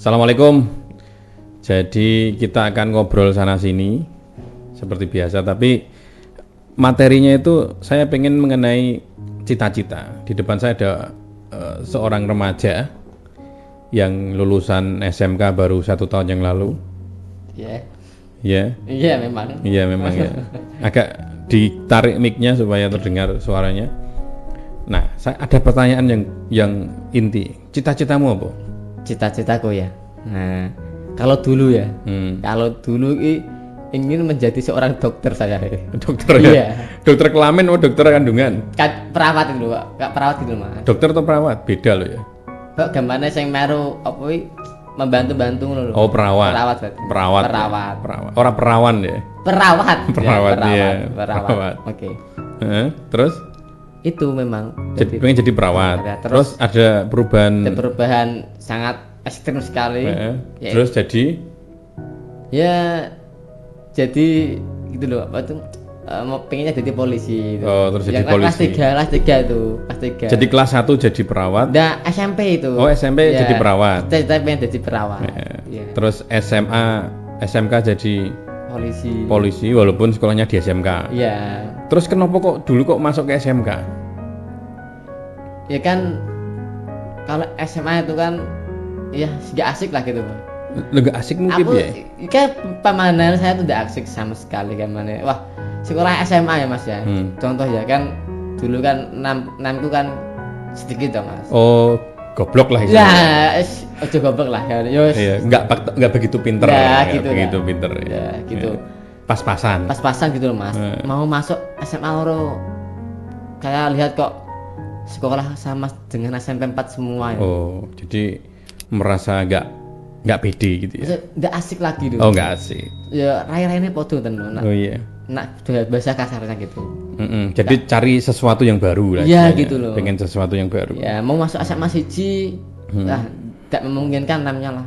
Assalamualaikum. Jadi kita akan ngobrol sana sini seperti biasa, tapi materinya itu saya pengen mengenai cita-cita. Di depan saya ada seorang remaja yang lulusan SMK baru 1 tahun yang lalu. Iya. Ya. Iya memang. Iya memang ya. Agak ditarik mic-nya supaya terdengar suaranya. Nah, saya ada pertanyaan yang inti. Cita-citamu apa? Cita-citaku ya. Nah, kalau dulu ya. Kalau dulu ingin menjadi seorang dokter saya. Dokter ya? Iya. Dokter kelamin atau dokter kandungan? Perawat itu, Pak. Kak perawat gitu, Mas. Dokter atau perawat? Beda loh ya. Kok gimana sing meru apa membantu-bantu ngono lho. Oh, perawat. Perawat berarti. Perawat. Perawat. Orang perawan ya. Perawat. Perawat, ya, iya. Perawat. Oke. Terus? Itu memang Pengen jadi perawat. Ya, terus ada perubahan sangat ekstrim sekali. Ya, terus jadi gitu loh, apa tuh pengennya jadi polisi gitu. Oh, terus jadi yang polisi. Kelas 3 itu, kelas 3. Jadi kelas 1 jadi perawat. Nah, SMP itu. Oh, SMP ya, jadi perawat. Saya pengen jadi perawat. Ya. Terus SMA, SMK jadi polisi walaupun sekolahnya di SMK. Iya. Terus kenapa dulu masuk ke SMK? Ya kan kalau SMA itu kan ya gak asik lah gitu, Pak. Gak asik mungkin ya? Kayak pemandangan saya tuh gak asik sama sekali kan mana. Wah, sekolah SMA ya Mas ya. Contoh ya kan dulu kan 6 itu kan sedikit dong Mas. Oh, goblok lah ya. Ojo goblok lah ya. Iya, enggak begitu pinter. Ya, gitu begitu kan. Pinter ya. Ya, gitu. Pas-pasan gitu loh Mas. Mau masuk SMA loro kayak lihat kok sekolah sama dengan SMP 4 semua ya. Oh, jadi merasa enggak pede gitu ya. Enggak asik lagi dulu. Oh, enggak asik. Ya rai-raine podo tenan. Oh iya. Nak bahasa kasarnya gitu. Jadi cari sesuatu yang baru lah. Iya gitu loh. Pengen sesuatu yang baru. Ya mau masuk SMA 1 lah tidak memungkinkan namanya lah.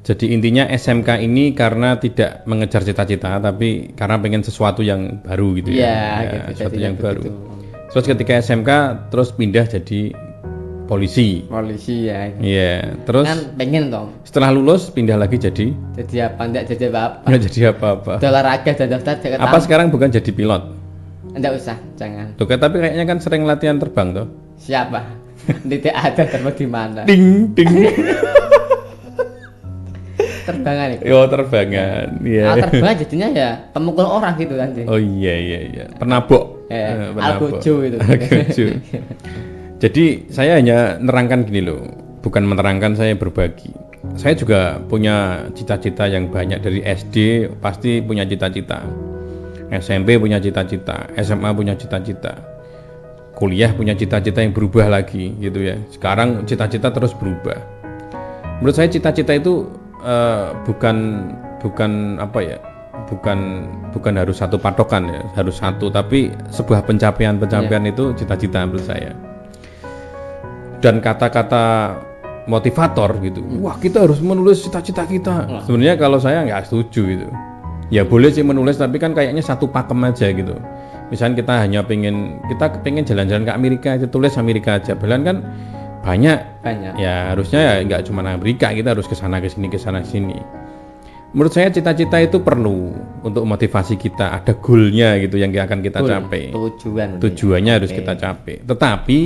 Jadi intinya SMK ini karena tidak mengejar cita-cita tapi karena pengen sesuatu yang baru gitu ya. Iya gitu. Sesuatu yang baru. Terus ketika SMK terus pindah jadi polisi ya. Iya. Terus kan pengen dong. Setelah lulus pindah lagi jadi apa? Enggak jadi apa-apa. Enggak jadi apa-apa. Olahraga dan daftar jaga. Apa sekarang bukan jadi pilot? Enggak usah, jangan. Tuh, tapi kayaknya kan sering latihan terbang tuh. Siapa? Tidak ada terbang di mana? Ding ding. Terbangan itu. Yo terbangan. Iya. Terbangan jadinya ya pemukul orang gitu kan. Oh iya. Penabok. Algojo itu. Algojo. Jadi saya hanya nerangkan gini loh, bukan menerangkan, saya berbagi. Saya juga punya cita-cita yang banyak dari SD, pasti punya cita-cita. SMP punya cita-cita, SMA punya cita-cita. Kuliah punya cita-cita yang berubah lagi gitu ya. Sekarang cita-cita terus berubah. Menurut saya cita-cita itu bukan apa ya? Bukan harus satu patokan ya, harus satu, tapi sebuah pencapaian itu cita-cita menurut saya. Dan kata-kata motivator gitu, wah kita harus menulis cita-cita kita. Sebenarnya kalau saya nggak setuju itu. Ya boleh sih menulis, tapi kan kayaknya satu pakem aja gitu. Misalnya kita pengen jalan-jalan ke Amerika, itu tulis Amerika aja. Bahkan kan banyak. Ya harusnya ya nggak cuma Amerika, kita harus kesana kesini. Menurut saya cita-cita itu perlu untuk motivasi kita, ada goalnya gitu yang akan kita capai. Tujuannya harus kita capai. Tetapi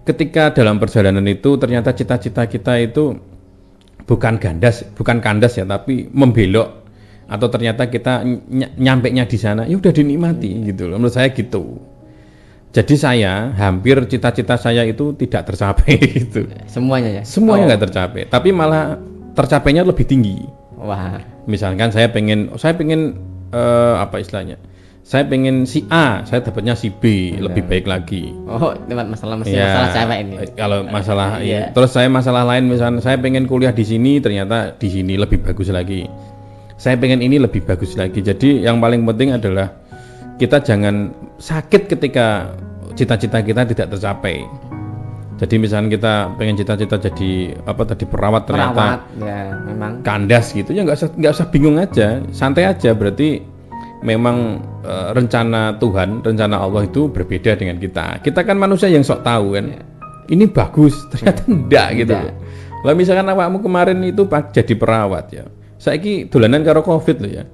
ketika dalam perjalanan itu ternyata cita-cita kita itu bukan kandas ya, tapi membelok, atau ternyata kita nyampainya di sana, ya udah dinikmati gitu loh. Menurut saya gitu. Jadi saya hampir cita-cita saya itu tidak tercapai gitu. Semuanya nggak tercapai, tapi malah tercapainya lebih tinggi. Wah. Misalkan saya pengen apa istilahnya? Saya pengen si A, saya dapatnya si B, lebih baik lagi. Oh, masalah cewek ini. Kalau masalah terus saya masalah lain, misalnya saya pengen kuliah di sini, ternyata di sini lebih bagus lagi. Saya pengen ini lebih bagus lagi. Jadi yang paling penting adalah kita jangan sakit ketika cita-cita kita tidak tercapai. Jadi misalnya kita pengen cita-cita jadi perawat, ternyata ya memang kandas gitu ya, nggak usah bingung aja, santai aja. Berarti memang rencana Tuhan, rencana Allah itu berbeda dengan kita. Kita kan manusia yang sok tahu kan. Ini bagus, ternyata enggak gitu. Lah misalkan awakmu kemarin itu jadi perawat ya. Saiki dolanan karo Covid loh ya.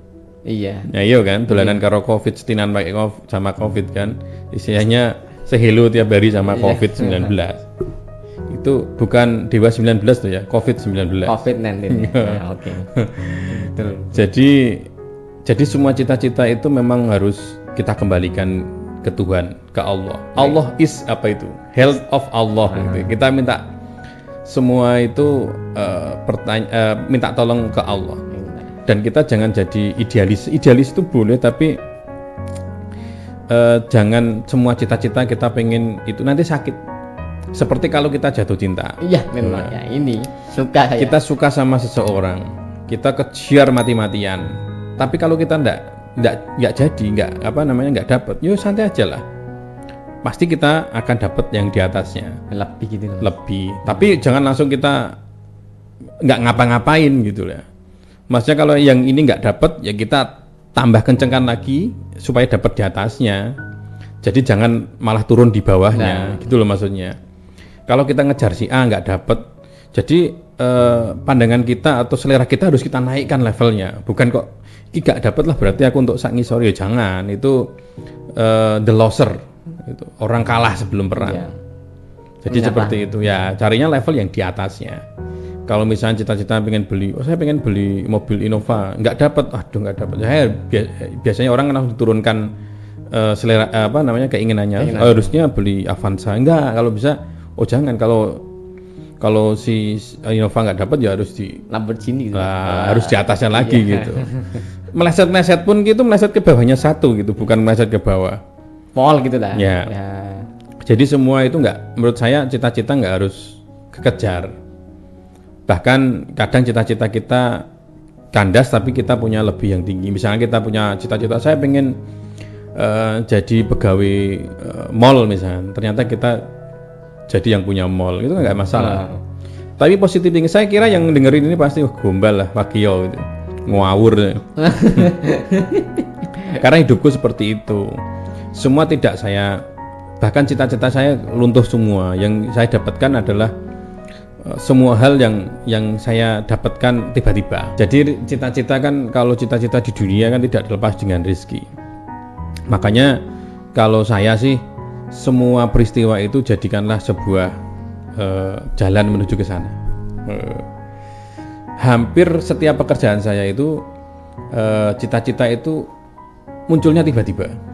Iya. Ya iya kan, dolanan karo Covid, setinan pakai sama Covid kan. Istilahnya sehelo tiap hari sama Covid-19. Itu bukan Dewa 19 tuh ya, Covid-19. Covid-19. Ya, oke. Jadi semua cita-cita itu memang harus kita kembalikan ke Tuhan, ke Allah. Allah is apa itu? Health of Allah gitu. Kita minta semua itu minta tolong ke Allah. Dan kita jangan jadi idealis. Idealis itu boleh, tapi jangan semua cita-cita kita pengen itu nanti sakit. Seperti kalau kita jatuh cinta. Iya, memang ya ini suka saya. Kita suka sama seseorang, kita kejar mati-matian. Tapi kalau kita nggak jadi, nggak dapet, yo santai aja lah. Pasti kita akan dapat yang di atasnya. Lebih gitu loh. Lebih. Tapi jangan langsung kita nggak ngapa-ngapain gitu ya. Maksudnya kalau yang ini nggak dapat, ya kita tambah kencengkan lagi supaya dapat di atasnya. Jadi jangan malah turun di bawahnya, gitu loh maksudnya. Kalau kita ngejar si A nggak dapat, jadi pandangan kita atau selera kita harus kita naikkan levelnya. Bukan kok ini nggak dapat lah berarti aku untuk sak ngisor, ya jangan. Itu the loser. Itu orang kalah sebelum perang. Ya. Jadi seperti itu ya, carinya level yang di atasnya. Kalau misalnya cita-cita pengen beli, saya pengen beli mobil Innova, nggak dapat, nggak dapat. Saya biasanya orang langsung diturunkan selera keinginannya. Harusnya beli Avanza, enggak. Kalau bisa, jangan. Kalau si Innova nggak dapat ya harus di Lamborghini gitu. Harus di atasnya lagi gitu. Meleset pun gitu, meleset ke bawahnya satu gitu, bukan meleset ke bawah. Pol gitu lah. Ya. Jadi semua itu menurut saya cita-cita nggak harus kekejar. Bahkan kadang cita-cita kita kandas tapi kita punya lebih yang tinggi. Misalnya kita punya cita-cita saya pengen jadi pegawai mall misalnya. Ternyata kita jadi yang punya mall, itu nggak masalah. Tapi positif tinggi, saya kira yang dengerin ini pasti gombal lah, wakio gitu. Ngawur. Karena hidupku seperti itu. Semua tidak saya, bahkan cita-cita saya luntuh semua. Yang saya dapatkan adalah semua hal yang saya dapatkan tiba-tiba. Jadi cita-cita kan, kalau cita-cita di dunia kan tidak terlepas dengan rezeki. Makanya kalau saya sih, semua peristiwa itu jadikanlah sebuah jalan menuju ke sana. Hampir setiap pekerjaan saya itu cita-cita itu munculnya tiba-tiba.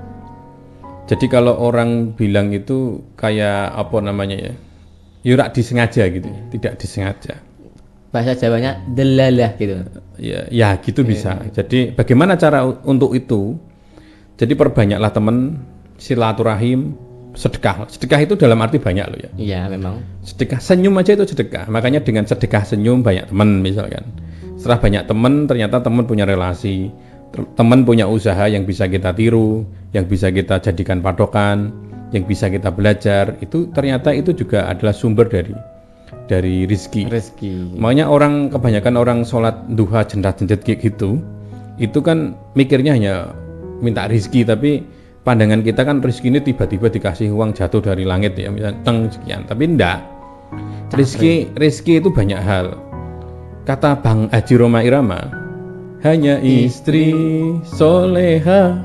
Jadi kalau orang bilang itu kayak apa namanya ya, yurak disengaja gitu, tidak disengaja. Bahasa Jawanya delalah gitu. Ya gitu bisa. Jadi bagaimana cara untuk itu? Jadi perbanyaklah teman, silaturahim, sedekah. Sedekah itu dalam arti banyak loh ya. Iya memang. Sedekah senyum aja itu sedekah. Makanya dengan sedekah senyum banyak teman misalkan. Setelah banyak teman, ternyata teman punya relasi. Teman punya usaha yang bisa kita tiru, yang bisa kita jadikan patokan, yang bisa kita belajar, itu ternyata itu juga adalah sumber dari rezeki. Makanya kebanyakan orang sholat duha jendat-jendet gitu, itu kan mikirnya hanya minta rezeki, tapi pandangan kita kan rezeki ini tiba-tiba dikasih uang jatuh dari langit ya, misalnya teng sekian, tapi enggak. Rezeki itu banyak hal. Kata Bang Haji Roma Irama, hanya istri soleha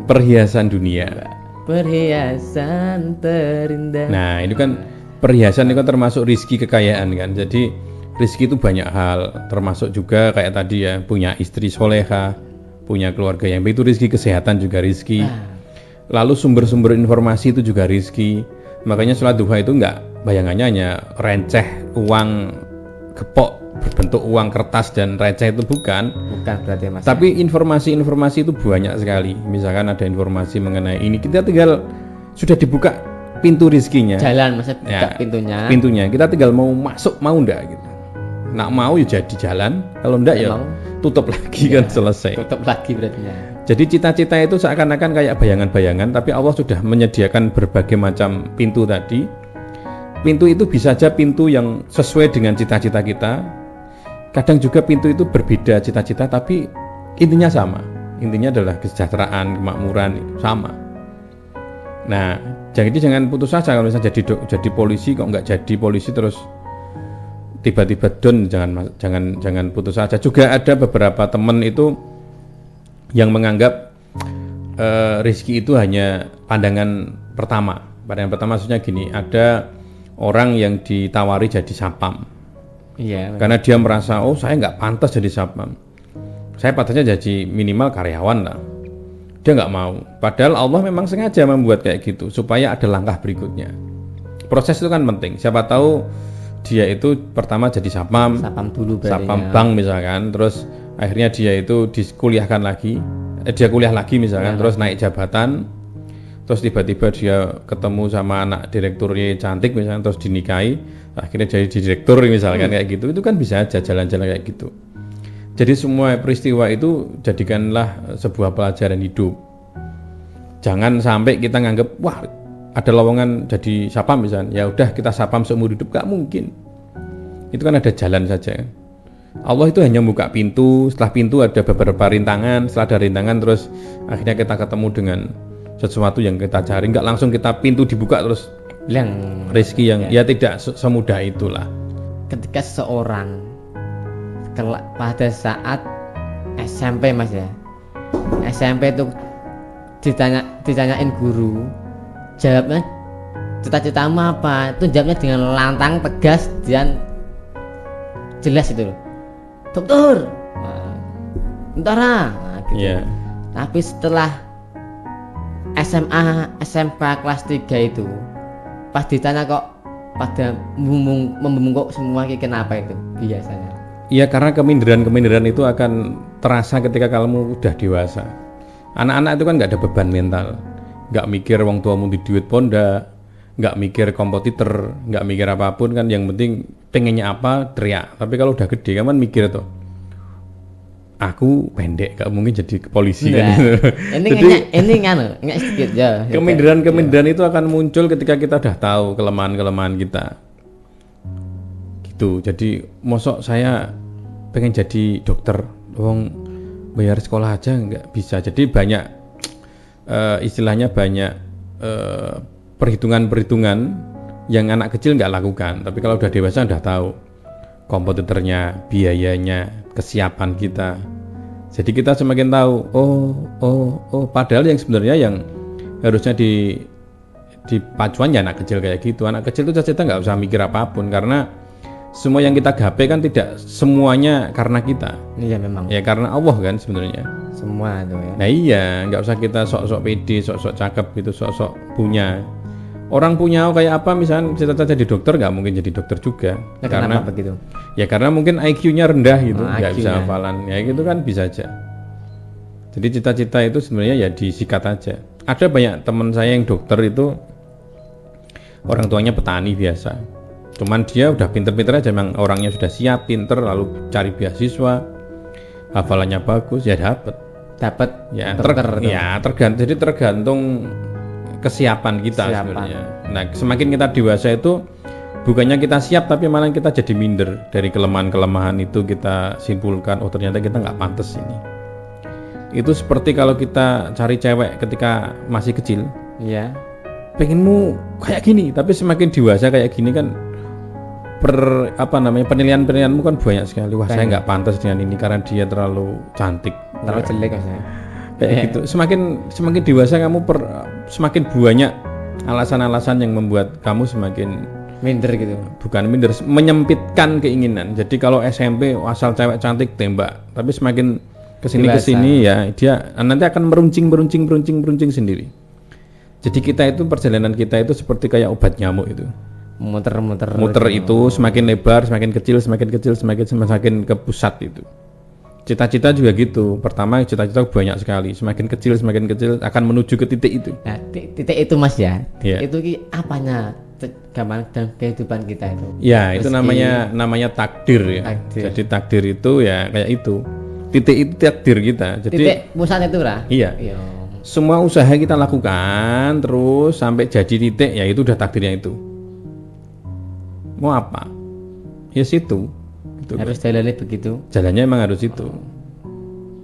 perhiasan dunia, perhiasan terindah. Nah itu kan perhiasan itu kan termasuk rezeki kekayaan kan. Jadi rezeki itu banyak hal, termasuk juga kayak tadi ya, punya istri soleha, punya keluarga yang baik, itu rezeki. Kesehatan juga rezeki. Lalu sumber-sumber informasi itu juga rezeki. Makanya sholat duha itu enggak bayangannya hanya receh, uang gepok berbentuk uang kertas dan receh, itu bukan berarti Mas. Tapi informasi-informasi itu banyak sekali. Misalkan ada informasi mengenai ini, kita tinggal sudah dibuka pintu rezekinya. Jalan Mas, buka pintunya. Kita tinggal mau masuk mau enggak gitu. Nak mau ya jadi jalan, kalau enggak ya tutup lagi kan, selesai. Tutup lagi berarti ya. Jadi cita-cita itu seakan-akan kayak bayangan-bayangan, tapi Allah sudah menyediakan berbagai macam pintu tadi. Pintu itu bisa saja pintu yang sesuai dengan cita-cita kita. Kadang juga pintu itu berbeda cita-cita, tapi intinya sama. Intinya adalah kesejahteraan, kemakmuran, sama. Nah, jadi jangan putus asa kalau misalnya jadi polisi kok nggak jadi polisi terus tiba-tiba down, jangan putus asa. Juga ada beberapa teman itu yang menganggap rezeki itu hanya pandangan pertama. Pandangan pertama maksudnya gini, ada orang yang ditawari jadi satpam. Iya. Karena dia merasa, oh saya nggak pantas jadi satpam. Saya pantasnya jadi minimal karyawan lah. Dia nggak mau. Padahal Allah memang sengaja membuat kayak gitu supaya ada langkah berikutnya. Proses itu kan penting. Siapa tahu dia itu pertama jadi satpam Dulu satpam bank misalkan, terus akhirnya dia itu dikuliahkan lagi, dia kuliah lagi misalkan, terus naik jabatan, terus tiba-tiba dia ketemu sama anak direkturnya cantik misalkan, terus dinikahi, akhirnya jadi direktur misalkan kayak gitu. Itu kan bisa aja jalan-jalan kayak gitu. Jadi semua peristiwa itu jadikanlah sebuah pelajaran hidup. Jangan sampai kita nganggep, wah ada lowongan jadi satpam misalnya, ya udah kita satpam seumur hidup, gak mungkin. Itu kan ada jalan saja. Allah itu hanya buka pintu, setelah pintu ada beberapa rintangan, setelah ada rintangan terus akhirnya kita ketemu dengan sesuatu yang kita cari. Nggak langsung kita pintu dibuka terus yang rezeki yang ya tidak semudah itulah. Ketika seseorang pada saat SMP mas ya, SMP itu ditanyain guru, jawabnya cita-citamu apa, itu jawabnya dengan lantang, tegas dan jelas itu loh, dokter, tentara, gitu. Yeah. Tapi setelah SMA, SMK kelas 3 itu pas ditanya kok pada membungkuk semua, kenapa itu biasanya? Iya, karena keminderan itu akan terasa ketika kamu udah dewasa. Anak-anak itu kan nggak ada beban mental, nggak mikir wong tuamu di duit ponda, nggak mikir kompetitor, nggak mikir apapun kan. Yang penting pengennya apa, teriak. Tapi kalau udah gede kan mikir tuh, aku pendek, gak mungkin jadi polisi kan. Ini nggak sedikit ya. Keminderan itu akan muncul ketika kita udah tahu kelemahan kita. Gitu. Jadi mosok saya pengen jadi dokter, wong bayar sekolah aja nggak bisa. Jadi banyak istilahnya banyak perhitungan yang anak kecil nggak lakukan. Tapi kalau udah dewasa udah tahu kompetitornya, biayanya, kesiapan kita. Jadi kita semakin tahu, oh padahal yang sebenarnya yang harusnya di pacuan ya anak kecil kayak gitu. Anak kecil itu kita nggak usah mikir apapun, karena semua yang kita gapai kan tidak semuanya karena kita. Iya memang. Ya karena Allah kan sebenarnya. Semua itu ya. Nah iya, nggak usah kita sok-sok pede, sok-sok cakep gitu, sok-sok punya. Orang punya kayak apa, misalnya cita-cita jadi dokter, nggak mungkin jadi dokter juga. Nah, karena kenapa begitu? Ya karena mungkin IQ-nya rendah gitu, nggak IQ-nya. bisa hafalan. Ya gitu kan bisa aja. Jadi cita-cita itu sebenarnya ya disikat aja. Ada banyak teman saya yang dokter itu orang tuanya petani biasa. Cuman dia udah pinter-pinter aja, memang orangnya sudah siap, pinter, lalu cari beasiswa, hafalannya bagus, ya dapat. Ya tergantung. Jadi tergantung kesiapan kita sebenarnya. Nah, semakin kita dewasa itu bukannya kita siap, tapi malah kita jadi minder. Dari kelemahan-kelemahan itu kita simpulkan, oh ternyata kita nggak pantas ini. Itu seperti kalau kita cari cewek ketika masih kecil. Iya. Pengenmu kayak gini, tapi semakin dewasa kayak gini kan penilaianmu kan banyak sekali. Wah, saya nggak pantas dengan ini karena dia terlalu cantik, terlalu jelek maksudnya. Kayak gitu. Semakin dewasa kamu semakin banyak alasan-alasan yang membuat kamu semakin minder gitu. Bukan minder, menyempitkan keinginan. Jadi kalau SMP asal cewek cantik tembak, tapi semakin kesini ya dia nanti akan meruncing sendiri. Jadi perjalanan kita itu seperti kayak obat nyamuk itu. Muter itu semakin lebar, semakin kecil, semakin ke pusat itu. Cita-cita juga gitu. Pertama cita-cita banyak sekali, semakin kecil akan menuju ke titik itu. Nah, titik itu Mas ya. Yeah. Itu apanya gambaran dan kehidupan kita itu. Ya, itu namanya takdir ya. Jadi takdir itu ya kayak itu. Titik itu takdir kita. Jadi titik pusat itu lah. Iya. Semua usaha kita lakukan terus sampai jadi titik, ya itu udah takdirnya itu. Mau apa? Ya situ. Gitu, harus jalannya begitu. Jalannya emang harus itu.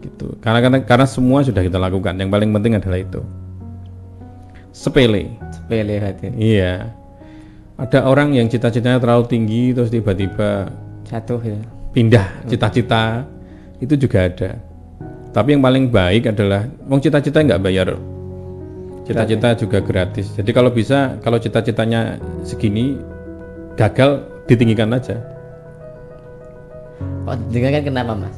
Gitu. Karena semua sudah kita lakukan. Yang paling penting adalah itu. Sepele berarti. Iya. Ada orang yang cita-citanya terlalu tinggi terus tiba-tiba Jatuh ya. pindah cita-cita itu juga ada. Tapi yang paling baik adalah wong cita-cita nggak bayar, cita-cita juga gratis. Jadi kalau bisa, kalau cita-citanya segini gagal, ditinggikan aja. Kok dengan kan kenapa mas?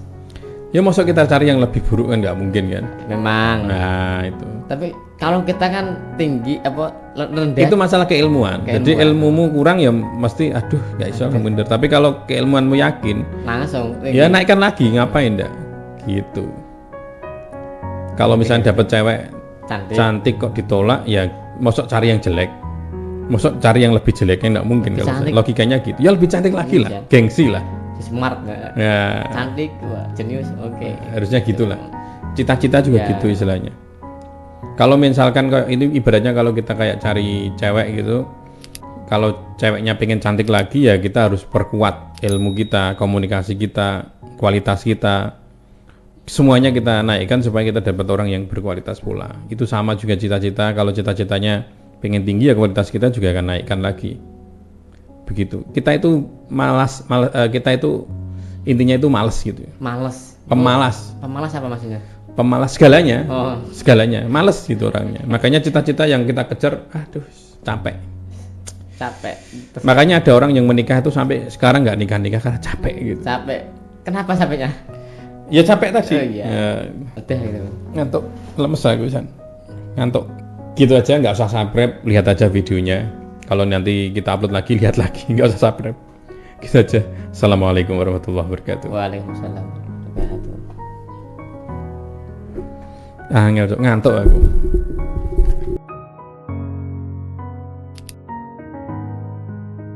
Ya masa kita cari yang lebih buruk kan nggak mungkin kan. Memang. Nah itu. Tapi kalau kita kan tinggi apa rendah. Itu masalah keilmuan. Jadi ilmumu kurang ya mesti aduh nggak bisa minder. Tapi kalau keilmuanmu yakin, langsung tinggi. ya naikkan lagi, ngapain ndak? Gitu. Kalau misalnya dapat cewek cantik kok ditolak, ya mosok cari yang jelek. Mosok cari yang lebih jeleknya nggak mungkin kalau logikanya gitu. Ya lebih cantik lagi lah, gengsi lah. Smart ya. Cantik, wah, jenius, oke. Harusnya gitulah. Cita-cita juga gitu istilahnya. Kalau misalkan ini ibaratnya kalau kita kayak cari cewek gitu, kalau ceweknya pengen cantik lagi ya kita harus perkuat ilmu kita, komunikasi kita, kualitas kita, semuanya kita naikkan supaya kita dapat orang yang berkualitas pula. Itu sama juga cita-cita. Kalau cita-citanya pengen tinggi ya kualitas kita juga akan naikkan lagi. Begitu. Kita itu kita itu intinya itu malas gitu. Males. Pemalas. Pemalas apa maksudnya? Pemalas segalanya. Segalanya. Malas gitu orangnya. Makanya cita-cita yang kita kejar, aduh, capek. Makanya ada orang yang menikah itu sampai sekarang nggak nikah karena capek gitu. Capek. Kenapa capeknya? Ya capek tadi. Oh, iya. Ya. Udah gitu. Ngantuk, lemes aku San. Ngantuk. Gitu aja, nggak usah subscribe, lihat aja videonya. Kalau nanti kita upload lagi, lihat lagi, nggak usah subscribe. Gitu aja. Assalamualaikum warahmatullahi wabarakatuh. Waalaikumsalam warahmatullahi wabarakatuh. Ngantuk aku.